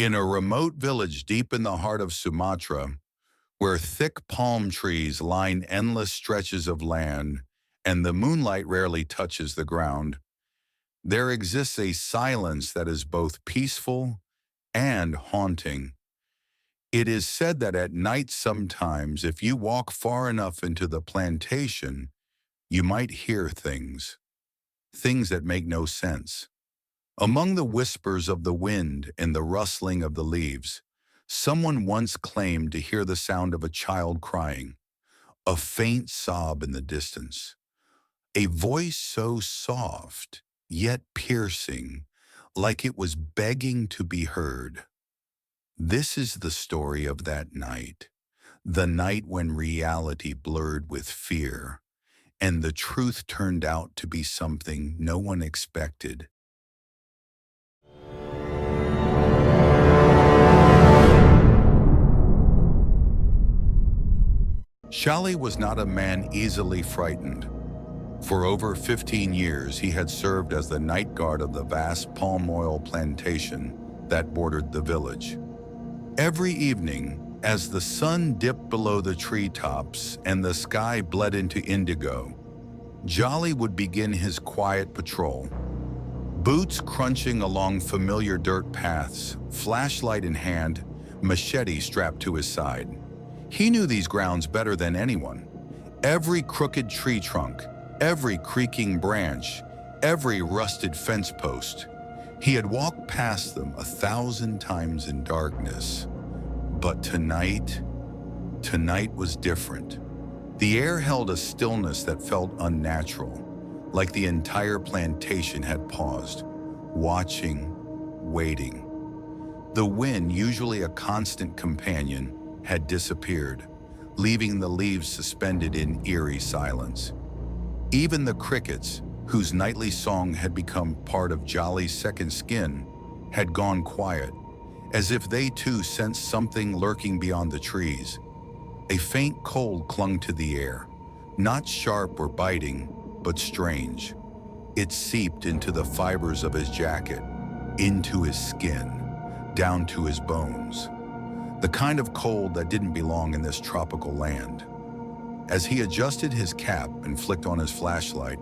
In a remote village deep in the heart of Sumatra, where thick palm trees line endless stretches of land and the moonlight rarely touches the ground, there exists a silence that is both peaceful and haunting. It is said that at night sometimes, if you walk far enough into the plantation, you might hear things that make no sense. Among the whispers of the wind and the rustling of the leaves, someone once claimed to hear the sound of a child crying, a faint sob in the distance, a voice so soft, yet piercing, like it was begging to be heard. This is the story of that night, the night when reality blurred with fear, and the truth turned out to be something no one expected. Jali was not a man easily frightened. For over 15 years, he had served as the night guard of the vast palm oil plantation that bordered the village. Every evening, as the sun dipped below the treetops and the sky bled into indigo, Jali would begin his quiet patrol. Boots crunching along familiar dirt paths, flashlight in hand, machete strapped to his side. He knew these grounds better than anyone. Every crooked tree trunk, every creaking branch, every rusted fence post. He had walked past them 1,000 times in darkness. But tonight was different. The air held a stillness that felt unnatural, like the entire plantation had paused, watching, waiting. The wind, usually a constant companion, had disappeared, leaving the leaves suspended in eerie silence. Even the crickets, whose nightly song had become part of Jali's second skin, had gone quiet, as if they too sensed something lurking beyond the trees. A faint cold clung to the air, not sharp or biting, but strange. It seeped into the fibers of his jacket, into his skin, down to his bones. The kind of cold that didn't belong in this tropical land. As he adjusted his cap and flicked on his flashlight,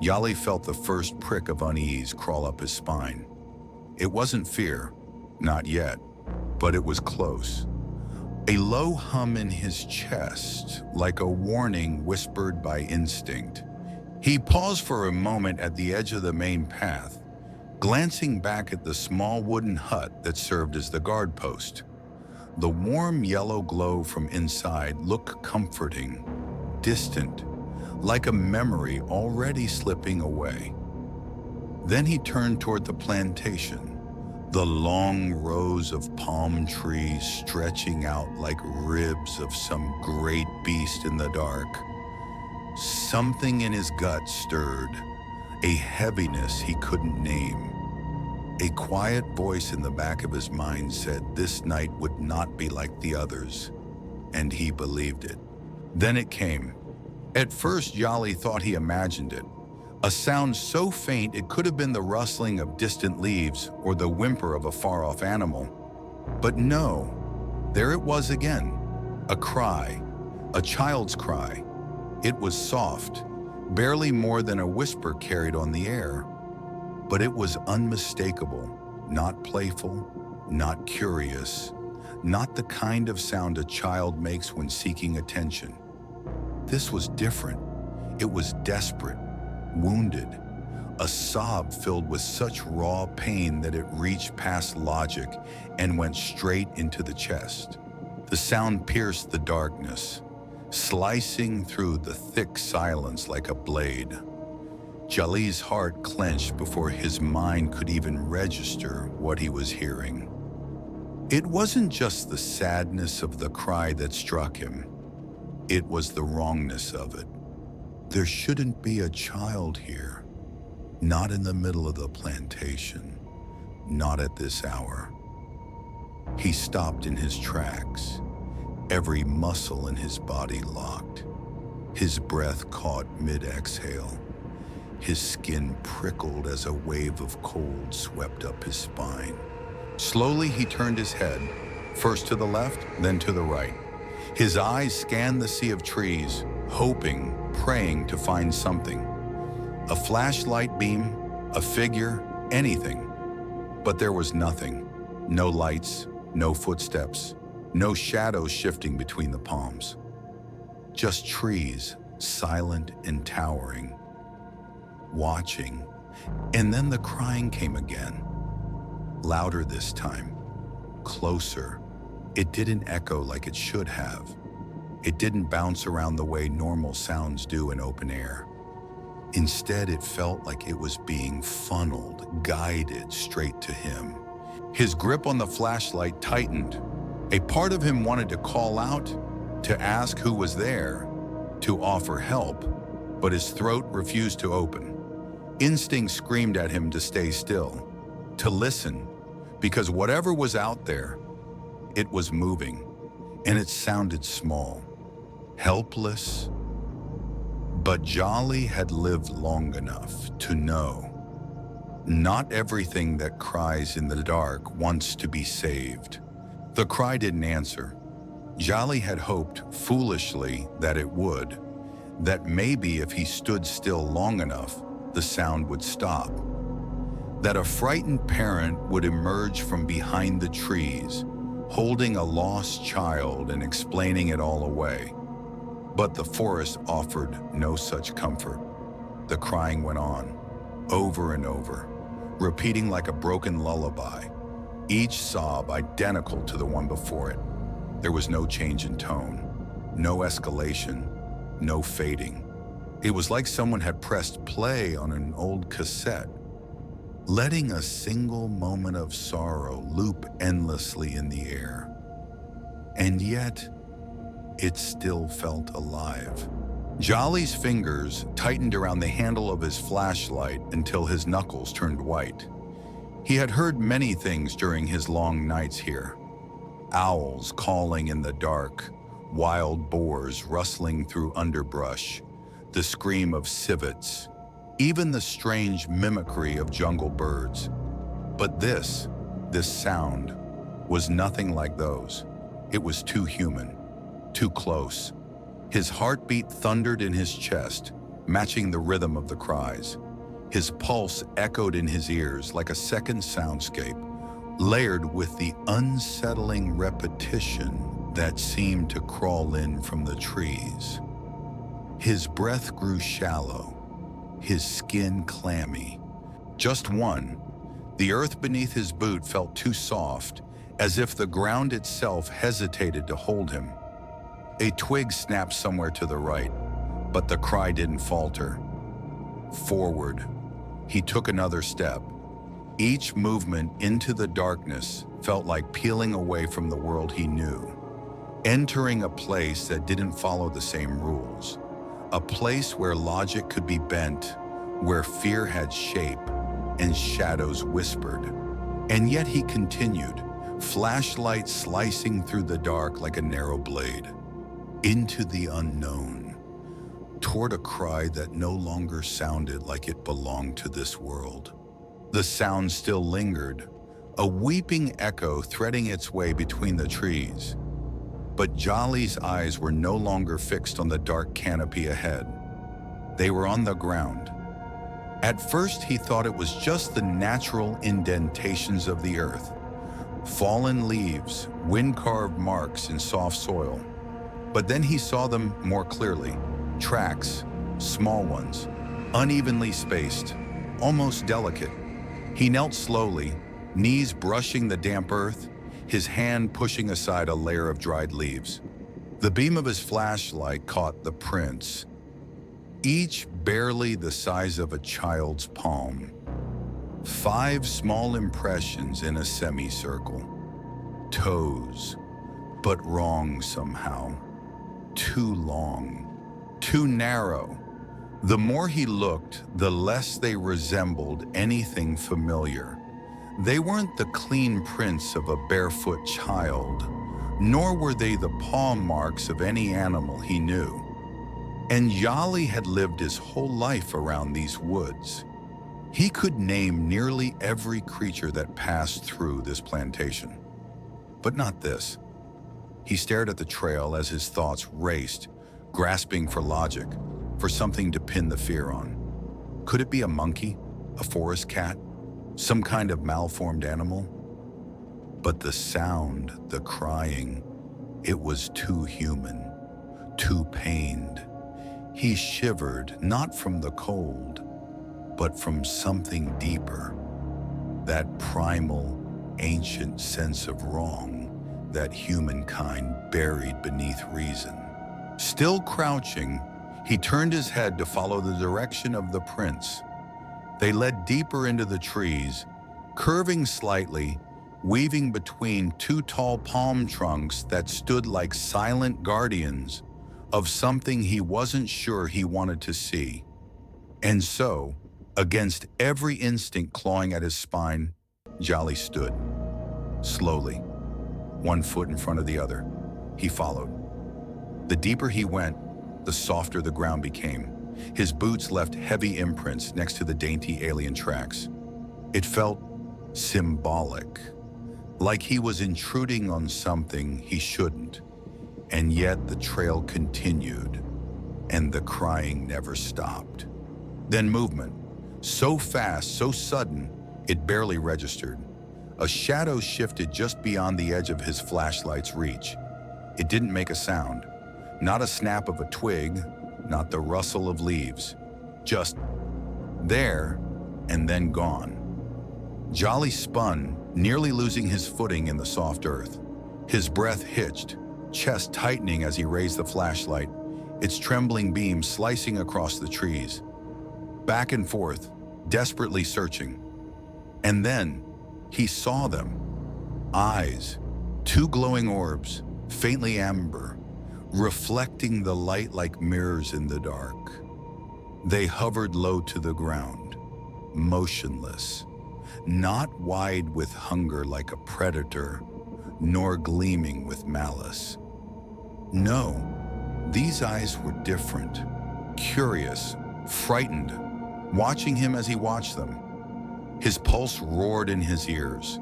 Jali felt the first prick of unease crawl up his spine. It wasn't fear, not yet, but it was close. A low hum in his chest, like a warning whispered by instinct. He paused for a moment at the edge of the main path, glancing back at the small wooden hut that served as the guard post. The warm yellow glow from inside looked comforting, distant, like a memory already slipping away. Then he turned toward the plantation, the long rows of palm trees stretching out like ribs of some great beast in the dark. Something in his gut stirred, a heaviness he couldn't name. A quiet voice in the back of his mind said this night would not be like the others, and he believed it. Then it came. At first, Jali thought he imagined it. A sound so faint it could have been the rustling of distant leaves or the whimper of a far-off animal. But no, there it was again. A cry, a child's cry. It was soft, barely more than a whisper carried on the air. But it was unmistakable, not playful, not curious, not the kind of sound a child makes when seeking attention. This was different. It was desperate, wounded, a sob filled with such raw pain that it reached past logic and went straight into the chest. The sound pierced the darkness, slicing through the thick silence like a blade. Jali's heart clenched before his mind could even register what he was hearing. It wasn't just the sadness of the cry that struck him. It was the wrongness of it. There shouldn't be a child here. Not in the middle of the plantation. Not at this hour. He stopped in his tracks, every muscle in his body locked, his breath caught mid-exhale. His skin prickled as a wave of cold swept up his spine. Slowly, he turned his head, first to the left, then to the right. His eyes scanned the sea of trees, hoping, praying to find something. A flashlight beam, a figure, anything. But there was nothing. No lights, no footsteps, no shadows shifting between the palms. Just trees, silent and towering, watching. And then the crying came again. Louder this time, closer. It didn't echo like it should have. It didn't bounce around the way normal sounds do in open air. Instead, it felt like it was being funneled, guided straight to him. His grip on the flashlight tightened. A part of him wanted to call out, to ask who was there, to offer help, but his throat refused to open. Instinct screamed at him to stay still, to listen, because whatever was out there, it was moving, and it sounded small, helpless. But Jali had lived long enough to know not everything that cries in the dark wants to be saved. The cry didn't answer. Jali had hoped, foolishly, that it would, that maybe if he stood still long enough, the sound would stop. That a frightened parent would emerge from behind the trees, holding a lost child and explaining it all away. But the forest offered no such comfort. The crying went on, over and over, repeating like a broken lullaby, each sob identical to the one before it. There was no change in tone, no escalation, no fading. It was like someone had pressed play on an old cassette, letting a single moment of sorrow loop endlessly in the air. And yet, it still felt alive. Jali's fingers tightened around the handle of his flashlight until his knuckles turned white. He had heard many things during his long nights here. Owls calling in the dark, wild boars rustling through underbrush, the scream of civets, even the strange mimicry of jungle birds. But this sound, was nothing like those. It was too human. Too close. His heartbeat thundered in his chest, matching the rhythm of the cries. His pulse echoed in his ears like a second soundscape, layered with the unsettling repetition that seemed to crawl in from the trees. His breath grew shallow, his skin clammy. Just one. The earth beneath his boot felt too soft, as if the ground itself hesitated to hold him. A twig snapped somewhere to the right, but the cry didn't falter. Forward. He took another step. Each movement into the darkness felt like peeling away from the world he knew, entering a place that didn't follow the same rules, a place where logic could be bent, where fear had shape and shadows whispered. And yet he continued, flashlight slicing through the dark like a narrow blade, into the unknown, toward a cry that no longer sounded like it belonged to this world. The sound still lingered, a weeping echo threading its way between the trees. But Jali's eyes were no longer fixed on the dark canopy ahead. They were on the ground. At first, he thought it was just the natural indentations of the earth, fallen leaves, wind-carved marks in soft soil. But then he saw them more clearly. Tracks, small ones, unevenly spaced, almost delicate. He knelt slowly, knees brushing the damp earth, his hand pushing aside a layer of dried leaves. The beam of his flashlight caught the prints, each barely the size of a child's palm. 5 small impressions in a semicircle. Toes, but wrong somehow. Too long, too narrow. The more he looked, the less they resembled anything familiar. They weren't the clean prints of a barefoot child, nor were they the paw marks of any animal he knew. And Jali had lived his whole life around these woods. He could name nearly every creature that passed through this plantation. But not this. He stared at the trail as his thoughts raced, grasping for logic, for something to pin the fear on. Could it be a monkey, a forest cat, some kind of malformed animal? But the sound, the crying, it was too human, too pained. He shivered, not from the cold, but from something deeper. That primal, ancient sense of wrong that humankind buried beneath reason. Still crouching, he turned his head to follow the direction of the prints. They led deeper into the trees, curving slightly, weaving between two tall palm trunks that stood like silent guardians of something he wasn't sure he wanted to see. And so, against every instinct clawing at his spine, Jali stood. Slowly, one foot in front of the other, he followed. The deeper he went, the softer the ground became. His boots left heavy imprints next to the dainty alien tracks. It felt symbolic, like he was intruding on something he shouldn't. And yet the trail continued, and the crying never stopped. Then movement, so fast, so sudden, it barely registered. A shadow shifted just beyond the edge of his flashlight's reach. It didn't make a sound, not a snap of a twig, not the rustle of leaves. Just there, and then gone. Jali spun, nearly losing his footing in the soft earth. His breath hitched, chest tightening as he raised the flashlight, its trembling beam slicing across the trees. Back and forth, desperately searching. And then, he saw them. Eyes, two glowing orbs, faintly amber, reflecting the light like mirrors in the dark. They hovered low to the ground, motionless, not wide with hunger like a predator, nor gleaming with malice. No, these eyes were different, curious, frightened, watching him as he watched them. His pulse roared in his ears.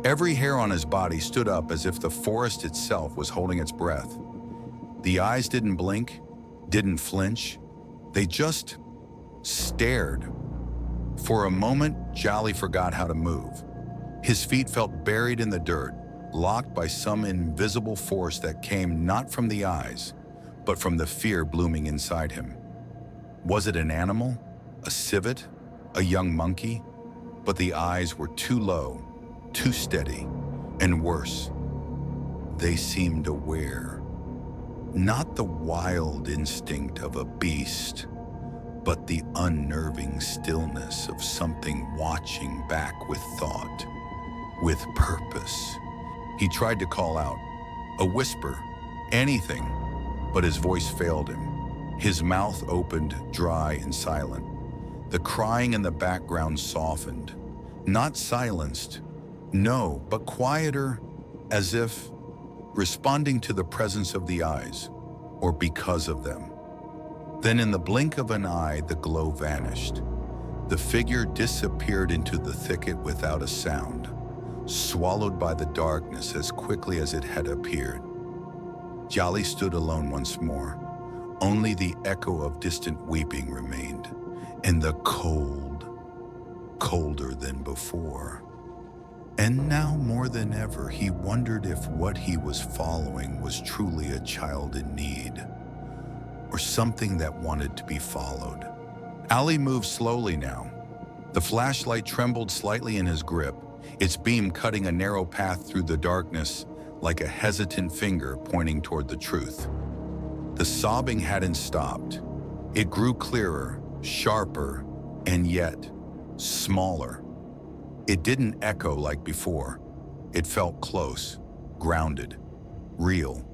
Every hair on his body stood up as if the forest itself was holding its breath. The eyes didn't blink, didn't flinch. They just stared. For a moment, Jali forgot how to move. His feet felt buried in the dirt, locked by some invisible force that came not from the eyes, but from the fear blooming inside him. Was it an animal? A civet? A young monkey? But the eyes were too low, too steady, and worse, they seemed aware. Not the wild instinct of a beast, but the unnerving stillness of something watching back with thought, with purpose. He tried to call out, a whisper, anything, but his voice failed him. His mouth opened, dry and silent. The crying in the background softened, not silenced, no, but quieter, as if responding to the presence of the eyes, or because of them. Then in the blink of an eye, the glow vanished. The figure disappeared into the thicket without a sound, swallowed by the darkness as quickly as it had appeared. Jali stood alone once more. Only the echo of distant weeping remained, and the cold, colder than before. And now more than ever, he wondered if what he was following was truly a child in need, or something that wanted to be followed. Ali moved slowly now. The flashlight trembled slightly in his grip, its beam cutting a narrow path through the darkness like a hesitant finger pointing toward the truth. The sobbing hadn't stopped. It grew clearer, sharper, and yet smaller. It didn't echo like before. It felt close, grounded, real.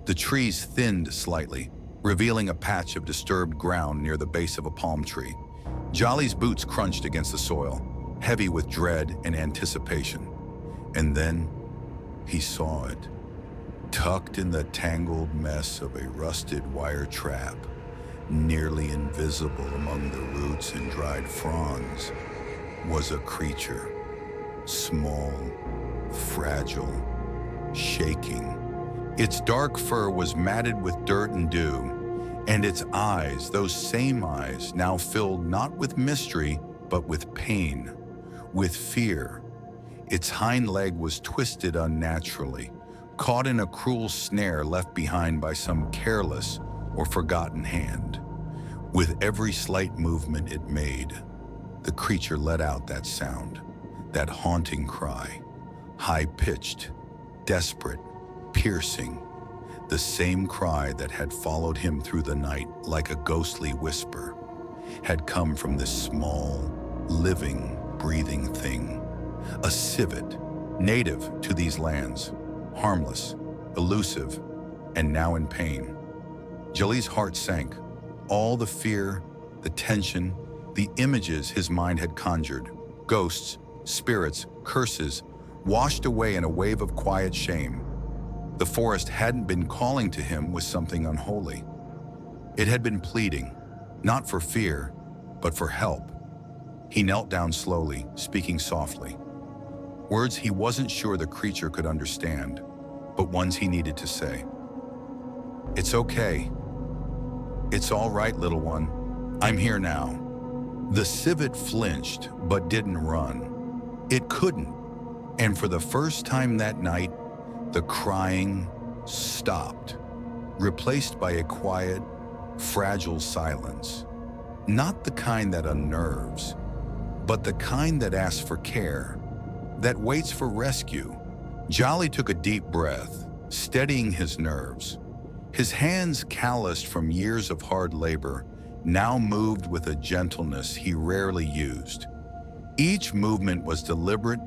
The trees thinned slightly, revealing a patch of disturbed ground near the base of a palm tree. Jali's boots crunched against the soil, heavy with dread and anticipation. And then he saw it, tucked in the tangled mess of a rusted wire trap, nearly invisible among the roots and dried fronds. was a creature, small, fragile, shaking. Its dark fur was matted with dirt and dew, and its eyes, those same eyes, now filled not with mystery, but with pain, with fear. Its hind leg was twisted unnaturally, caught in a cruel snare left behind by some careless or forgotten hand. With every slight movement it made, the creature let out that sound, that haunting cry, high-pitched, desperate, piercing, the same cry that had followed him through the night like a ghostly whisper, had come from this small, living, breathing thing, a civet, native to these lands, harmless, elusive, and now in pain. Jali's heart sank. All the fear, the tension, the images his mind had conjured, ghosts, spirits, curses, washed away in a wave of quiet shame. The forest hadn't been calling to him with something unholy. It had been pleading, not for fear, but for help. He knelt down slowly, speaking softly. Words he wasn't sure the creature could understand, but ones he needed to say. "It's okay. It's all right, little one. I'm here now." The civet flinched, but didn't run. It couldn't. And for the first time that night, the crying stopped, replaced by a quiet, fragile silence. Not the kind that unnerves, but the kind that asks for care, that waits for rescue. Jali took a deep breath, steadying his nerves. His hands, calloused from years of hard labor, now moved with a gentleness he rarely used. Each movement was deliberate,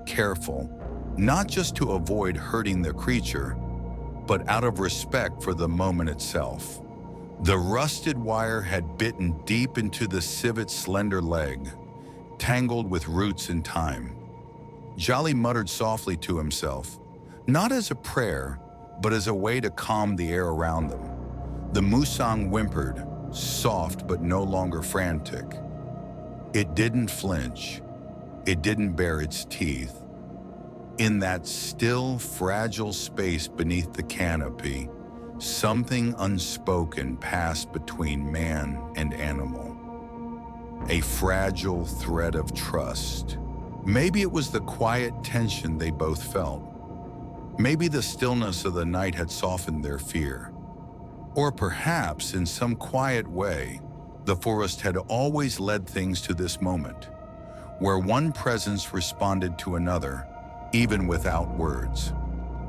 careful, not just to avoid hurting the creature, but out of respect for the moment itself. The rusted wire had bitten deep into the civet's slender leg, tangled with roots and time. Jali muttered softly to himself, not as a prayer, but as a way to calm the air around them. The musang whimpered, soft but no longer frantic. It didn't flinch. It didn't bare its teeth. In that still, fragile space beneath the canopy, something unspoken passed between man and animal. A fragile thread of trust. Maybe it was the quiet tension they both felt. Maybe the stillness of the night had softened their fear. Or perhaps, in some quiet way, the forest had always led things to this moment, where one presence responded to another, even without words.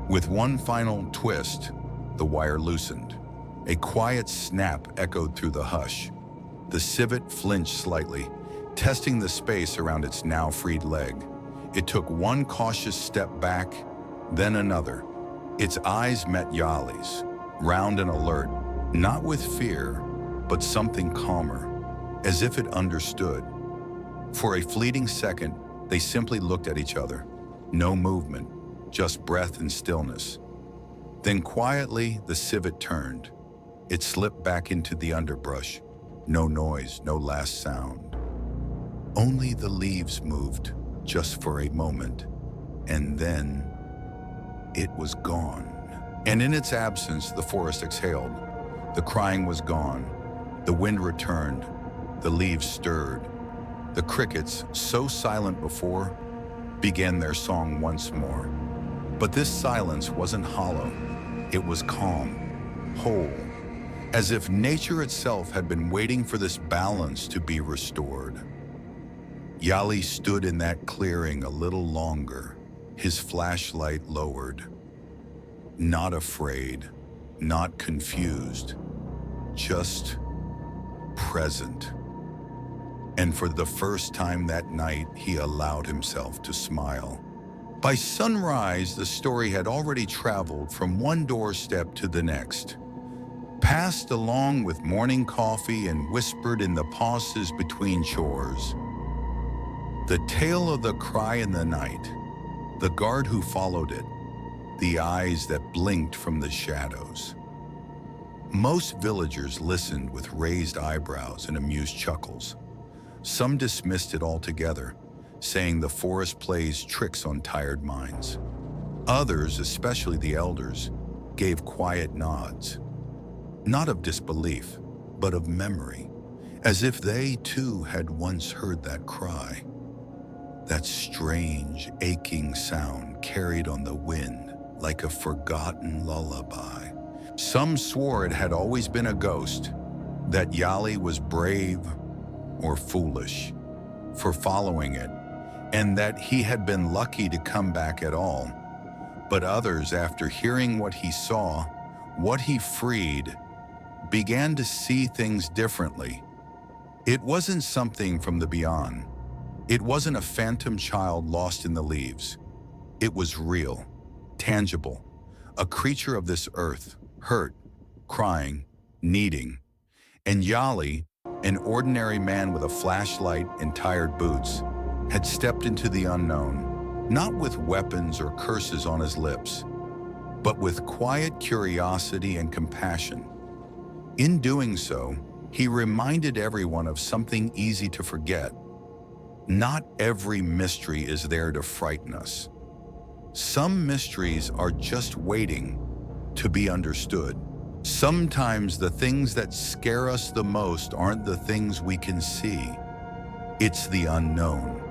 With one final twist, the wire loosened. A quiet snap echoed through the hush. The civet flinched slightly, testing the space around its now freed leg. It took one cautious step back, then another. Its eyes met Jali's, round and alert, not with fear, but something calmer, as if it understood. For a fleeting second, they simply looked at each other. No movement, just breath and stillness. Then quietly, the civet turned. It slipped back into the underbrush. No noise, no last sound. Only the leaves moved, just for a moment, and then it was gone. And in its absence, the forest exhaled. The crying was gone. The wind returned. The leaves stirred. The crickets, so silent before, began their song once more. But this silence wasn't hollow. It was calm, whole, as if nature itself had been waiting for this balance to be restored. Jali stood in that clearing a little longer, his flashlight lowered. Not afraid, not confused, just present. And for the first time that night, he allowed himself to smile. By sunrise, the story had already traveled from one doorstep to the next, passed along with morning coffee and whispered in the pauses between chores. The tale of the cry in the night, the guard who followed it, the eyes that blinked from the shadows. Most villagers listened with raised eyebrows and amused chuckles. Some dismissed it altogether, saying the forest plays tricks on tired minds. Others, especially the elders, gave quiet nods, not of disbelief, but of memory, as if they too had once heard that cry, that strange, aching sound carried on the wind like a forgotten lullaby. Some swore it had always been a ghost, that Jali was brave or foolish for following it, and that he had been lucky to come back at all. But others, after hearing what he saw, what he freed, began to see things differently. It wasn't something from the beyond. It wasn't a phantom child lost in the leaves. It was real, tangible, a creature of this earth, hurt, crying, needing. And Jali, an ordinary man with a flashlight and tired boots, had stepped into the unknown, not with weapons or curses on his lips, but with quiet curiosity and compassion. In doing so, he reminded everyone of something easy to forget. Not every mystery is there to frighten us. Some mysteries are just waiting to be understood. Sometimes the things that scare us the most aren't the things we can see. It's the unknown,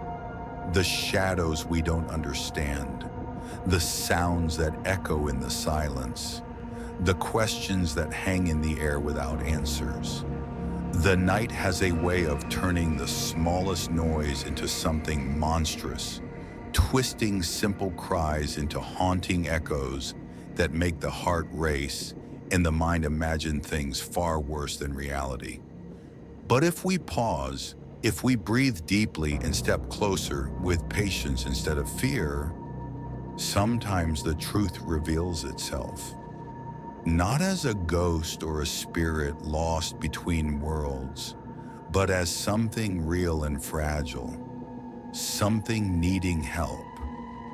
the shadows we don't understand, the sounds that echo in the silence, the questions that hang in the air without answers. The night has a way of turning the smallest noise into something monstrous, twisting simple cries into haunting echoes that make the heart race and the mind imagine things far worse than reality. But if we pause, if we breathe deeply and step closer with patience instead of fear, sometimes the truth reveals itself. Not as a ghost or a spirit lost between worlds, but as something real and fragile, something needing help.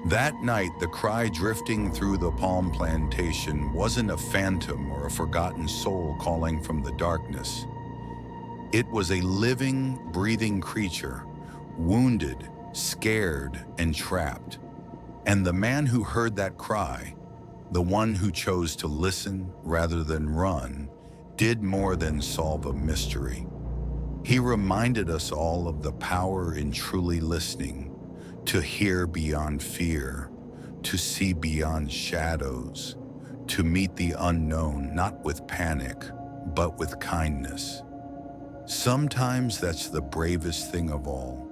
That night, the cry drifting through the Palm Plantation wasn't a phantom or a forgotten soul calling from the darkness. It was a living, breathing creature, wounded, scared, and trapped. And the man who heard that cry, the one who chose to listen rather than run, did more than solve a mystery. He reminded us all of the power in truly listening, to hear beyond fear, to see beyond shadows, to meet the unknown not with panic, but with kindness. Sometimes that's the bravest thing of all.